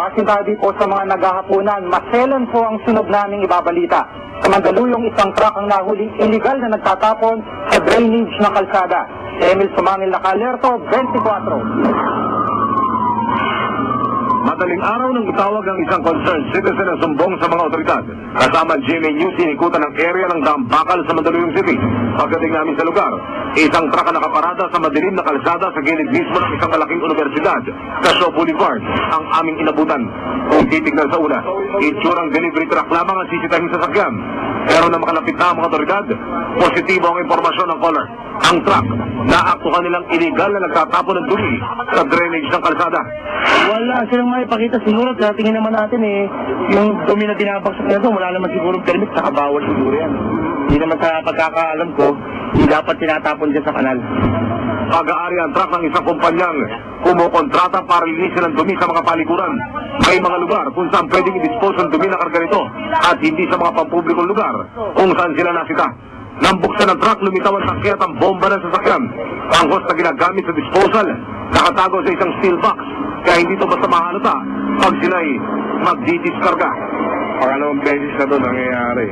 Pasintabi po sa mga naghahapunan, maselan po ang sunod naming ibabalita. Sa Mandaluyong, isang truck ang nahuli illegal na nagtatapon sa drainage ng kalsada. Emil Sumangil, naka-alerto, 24. Madaling araw nang itawag ang isang concerned citizen na sumbong sa mga otoridad. Kasama GMA News, sinikutan ang area ng Daambakal sa Mandaluyong City. Pagdating namin sa lugar, isang truck na nakaparada sa madilim na kalsada sa gilid mismo ng isang malaking universidad, Casio Boulevard, ang aming inabutan. Kung titignan sa una, itsurang delivery truck lamang ang sisitahing sasakyan. Pero na makalapit na ang mga otoridad, positibo ang impormasyon ng caller. Ang truck, naaktuhan nilang illegal na nagtatapon ng dumi sa drainage ng kalsada. Wala silang maipakita siguro. Tingin naman natin yung dumi na dinabaksak na ito, wala naman siguro permit, saka bawal siguro yan. Hindi naman sa pagkakaalam ko, hindi dapat tinatapon dyan sa kanal. Pag-aari ang truck ng isang kumpanyang kumukontrata para linisin ang dumi sa mga palikuran. May mga lugar kung saan pwedeng i-dispose ang dumi na karga nito at hindi sa mga pampublikong lugar kung saan sila nasita. Nang buksan ng truck, lumitaw ang sakya at ang bomba ng sasakyan. Ang hose na ginagamit sa disposal, nakatago sa isang steel box, kaya hindi ito basta mahalata pag sila'y magdidiskarga. Pangalawang beses na ito nangyayari.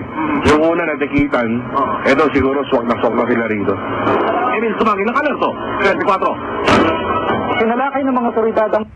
Yung una natikitan, ito siguro swak na sila rito. Emil Sumangil, naka-alerto, 24. Sinalakay ng mga otoridad ang